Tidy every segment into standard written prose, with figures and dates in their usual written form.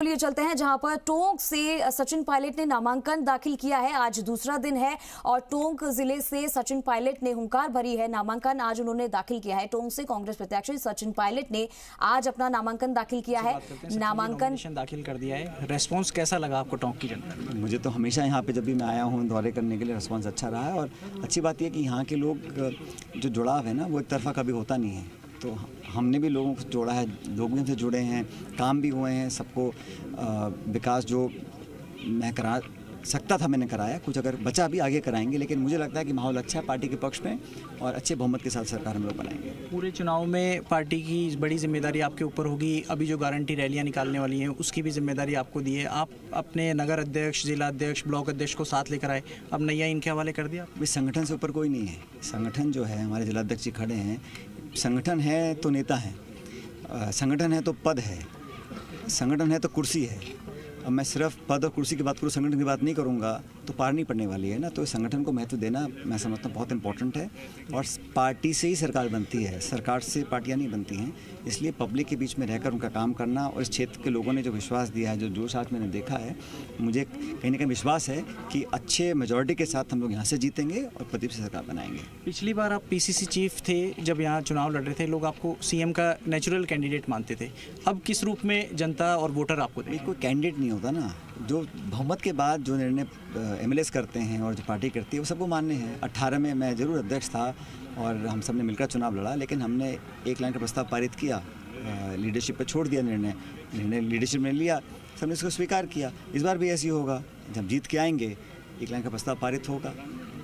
लिए चलते हैं जहां पर टोंक से सचिन पायलट ने नामांकन दाखिल किया है। आज दूसरा दिन है और टोंक जिले से सचिन पायलट ने हुंकार भरी है। नामांकन आज उन्होंने दाखिल किया है। टोंक से कांग्रेस प्रत्याशी सचिन पायलट ने आज अपना नामांकन दाखिल किया है। नामांकन दाखिल कर दिया है। रेस्पॉन्स कैसा लगा आपको टोंक की जनता? मुझे तो हमेशा यहाँ पे जब भी मैं आया हूँ दौरे करने के लिए रेस्पॉन्स अच्छा रहा है। और अच्छी बात यह कि यहाँ के लोग जो जुड़ाव है ना वो एक तरफा कभी होता नहीं है। तो हमने भी लोगों को जोड़ा है, लोग भी हमसे जुड़े हैं, काम भी हुए हैं। सबको विकास जो मैं करा सकता था मैंने कराया, कुछ अगर बचा भी आगे कराएंगे। लेकिन मुझे लगता है कि माहौल अच्छा है पार्टी के पक्ष में और अच्छे बहुमत के साथ सरकार हम लोग बनाएंगे। पूरे चुनाव में पार्टी की बड़ी जिम्मेदारी आपके ऊपर होगी। अभी जो गारंटी रैलियां निकालने वाली हैं उसकी भी जिम्मेदारी आपको दी है। आप अपने नगर अध्यक्ष, जिला अध्यक्ष, ब्लॉक अध्यक्ष को साथ लेकर आए, अब नैया इनके हवाले कर दिया। इस संगठन से ऊपर कोई नहीं है। संगठन जो है, हमारे जिला अध्यक्ष जी खड़े हैं। संगठन है तो नेता है, संगठन है तो पद है, संगठन है तो कुर्सी है। अब मैं सिर्फ पद और कुर्सी की बात करूँ, संगठन की बात नहीं करूँगा तो पार नहीं पड़ने वाली है ना। तो संगठन को महत्व देना मैं समझता हूँ बहुत इंपॉर्टेंट है। और पार्टी से ही सरकार बनती है, सरकार से पार्टियाँ नहीं बनती हैं। इसलिए पब्लिक के बीच में रहकर उनका काम करना और इस क्षेत्र के लोगों ने जो विश्वास दिया है, जो जोश आज मैंने देखा है, मुझे कहीं ना कहीं विश्वास है कि अच्छे मेजॉरिटी के साथ हम लोग यहाँ से जीतेंगे और प्रदीप से सरकार बनाएंगे। पिछली बार आप पीसीसी चीफ थे, जब यहाँ चुनाव लड़ रहे थे, लोग आपको सीएम का नेचुरल कैंडिडेट मानते थे। अब किस रूप में जनता और वोटर आपको देखें? कोई कैंडिडेट नहीं होता ना। जो बहुमत के बाद जो निर्णय एमएलएस करते हैं और जो पार्टी करती है वो सबको मानने हैं। 18 में मैं ज़रूर अध्यक्ष था और हम सब ने मिलकर चुनाव लड़ा, लेकिन हमने एक लाइन का प्रस्ताव पारित किया, लीडरशिप पे छोड़ दिया निर्णय लीडरशिप ने लिया, सबने इसको स्वीकार किया। इस बार भी ऐसी होगा, जब जीत के आएंगे एक लाइन का प्रस्ताव पारित होगा।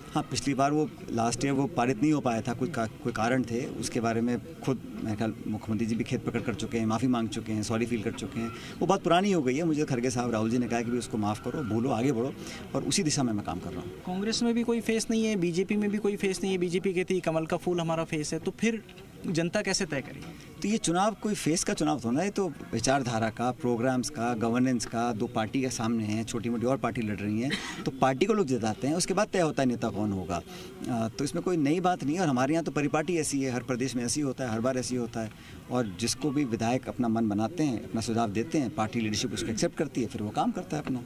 हाँ, पिछली बार वो लास्ट ईयर वो पारित नहीं हो पाया था, कोई कारण थे। उसके बारे में खुद मेरे ख्याल मुख्यमंत्री जी भी खेद प्रकट कर चुके हैं, माफ़ी मांग चुके हैं, सॉरी फील कर चुके हैं। वो बात पुरानी हो गई है। मुझे खड़गे साहब, राहुल जी ने कहा कि भी उसको माफ़ करो, भूलो, आगे बढ़ो, और उसी दिशा में मैं काम कर रहा हूँ। कांग्रेस में भी कोई फेस नहीं है, बीजेपी में भी कोई फेस नहीं है। बीजेपी कहती है कमल का फूल हमारा फेस है, तो फिर जनता कैसे तय करेगी? तो ये चुनाव कोई फेस का चुनाव तो ना, ये तो विचारधारा का, प्रोग्राम्स का, गवर्नेंस का। दो पार्टी के सामने हैं, छोटी मोटी और पार्टी लड़ रही हैं, तो पार्टी को लोग जिताते हैं, उसके बाद तय होता है नेता कौन होगा। तो इसमें कोई नई बात नहीं है। और हमारे यहाँ तो परिपाटी ऐसी है, हर प्रदेश में ऐसी होता है, हर बार ऐसी होता है। और जिसको भी विधायक अपना मन बनाते हैं, अपना सुझाव देते हैं, पार्टी लीडरशिप उसको एक्सेप्ट करती है, फिर वो काम करता है अपना।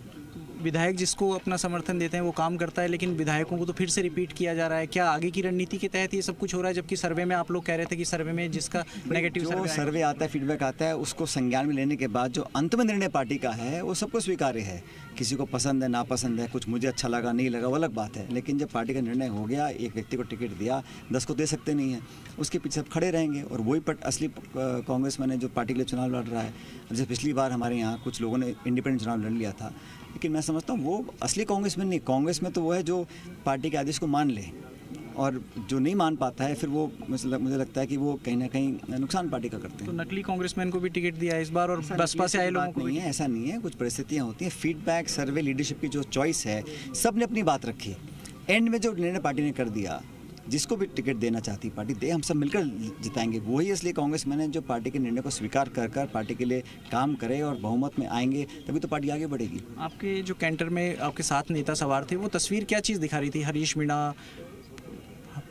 विधायक जिसको अपना समर्थन देते हैं वो काम करता है, लेकिन विधायकों को तो फिर से रिपीट किया जा रहा है। क्या आगे की रणनीति के तहत ये सब कुछ हो रहा है? जबकि सर्वे में आप लोग कह रहे थे कि सर्वे में जिसका नेगेटिव सर्वे आता है, फीडबैक आता है, उसको संज्ञान में लेने के बाद जो अंत में निर्णय पार्टी का है वो सबको स्वीकार्य है। किसी को पसंद है, नापसंद है, कुछ मुझे अच्छा लगा, नहीं लगा, वो अलग बात है। लेकिन जब पार्टी का निर्णय हो गया, एक व्यक्ति को टिकट दिया, 10 को दे सकते नहीं है, उसके पीछे सब खड़े रहेंगे। और वही असली कांग्रेस मैंने जो पार्टी के लिए चुनाव लड़ रहा है। जैसे पिछली बार हमारे यहाँ कुछ लोगों ने इंडिपेंडेंट चुनाव लड़ लिया था, लेकिन मैं समझता हूँ वो असली कांग्रेस में नहीं। कांग्रेस में तो वो है जो पार्टी के आदेश को मान ले, और जो नहीं मान पाता है फिर वो मुझे लगता है कि वो कहीं ना कहीं नुकसान पार्टी का करते हैं। तो नकली कांग्रेसमैन को भी टिकट दिया है इस बार, और बसपा से आए लोगों को नहीं है। ऐसा नहीं है, कुछ परिस्थितियाँ होती हैं। फीडबैक, सर्वे, लीडरशिप की जो चॉइस है, सब ने अपनी बात रखी। एंड में जो निर्णय पार्टी ने कर दिया, जिसको भी टिकट देना चाहती पार्टी दे, हम सब मिलकर जिताएंगे। वही असली कांग्रेस मैंने जो पार्टी के निर्णय को स्वीकार कर पार्टी के लिए काम करे और बहुमत में आएंगे, तभी तो पार्टी आगे बढ़ेगी। आपके जो कैंटर में आपके साथ नेता सवार थे, वो तस्वीर क्या चीज़ दिखा रही थी? हरीश मीणा,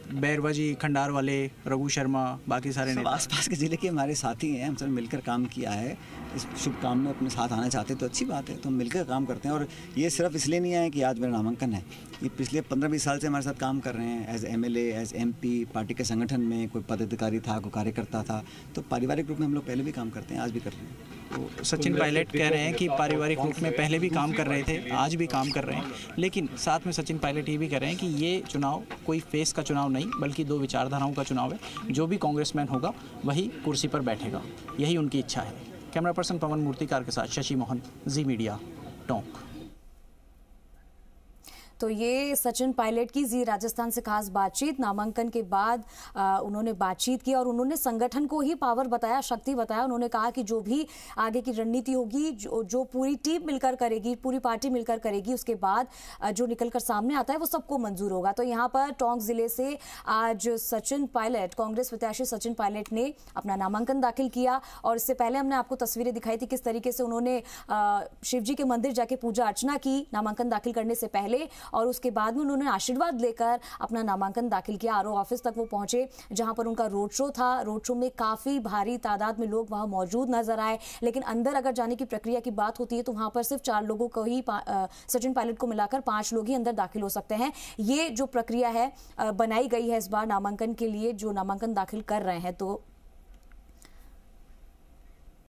बैरवा जी, खंडार वाले, रघु शर्मा, बाकी सारे नेता आसपास के ज़िले के हमारे साथी हैं। हम सब मिलकर काम किया है। इस शुभ काम में अपने साथ आना चाहते हैं तो अच्छी बात है, तो हम मिलकर काम करते हैं। और ये सिर्फ इसलिए नहीं है कि आज मेरा नामांकन है, ये पिछले 15-20 साल से हमारे साथ काम कर रहे हैं। As MLA, as MP, party के संगठन में कोई पदाधिकारी था, कोई कार्यकर्ता था, तो पारिवारिक रूप में हम लोग पहले भी काम करते हैं, आज भी कर रहे हैं। तो सचिन पायलट कह रहे हैं कि पारिवारिक रूप में पहले भी काम कर रहे थे, आज भी काम कर रहे हैं, लेकिन साथ में सचिन पायलट ये भी कह रहे हैं कि ये चुनाव कोई फेस का चुनाव नहीं, बल्कि दो विचारधाराओं का चुनाव है। जो भी कांग्रेसमैन होगा वही कुर्सी पर बैठेगा, यही उनकी इच्छा है। कैमरा पर्सन पवन मूर्तिकार के साथ शशि मोहन, जी मीडिया, टोंक। तो ये सचिन पायलट की जी राजस्थान से खास बातचीत। नामांकन के बाद उन्होंने बातचीत की और उन्होंने संगठन को ही पावर बताया, शक्ति बताया। उन्होंने कहा कि जो भी आगे की रणनीति होगी, जो पूरी टीम मिलकर करेगी, पूरी पार्टी मिलकर करेगी, उसके बाद जो निकलकर सामने आता है वो सबको मंजूर होगा। तो यहाँ पर टोंक जिले से आज सचिन पायलट, कांग्रेस प्रत्याशी सचिन पायलट ने अपना नामांकन दाखिल किया। और इससे पहले हमने आपको तस्वीरें दिखाई थी किस तरीके से उन्होंने शिवजी के मंदिर जाके पूजा अर्चना की नामांकन दाखिल करने से पहले। और उसके बाद में उन्होंने आशीर्वाद लेकर अपना नामांकन दाखिल किया। आरओ ऑफिस तक वो पहुंचे जहां पर उनका रोड शो था। रोड शो में काफ़ी भारी तादाद में लोग वहां मौजूद नजर आए, लेकिन अंदर अगर जाने की प्रक्रिया की बात होती है तो वहां पर सिर्फ 4 लोगों को ही, सचिन पायलट को मिलाकर 5 लोग ही अंदर दाखिल हो सकते हैं। ये जो प्रक्रिया है बनाई गई है इस बार नामांकन के लिए, जो नामांकन दाखिल कर रहे हैं, तो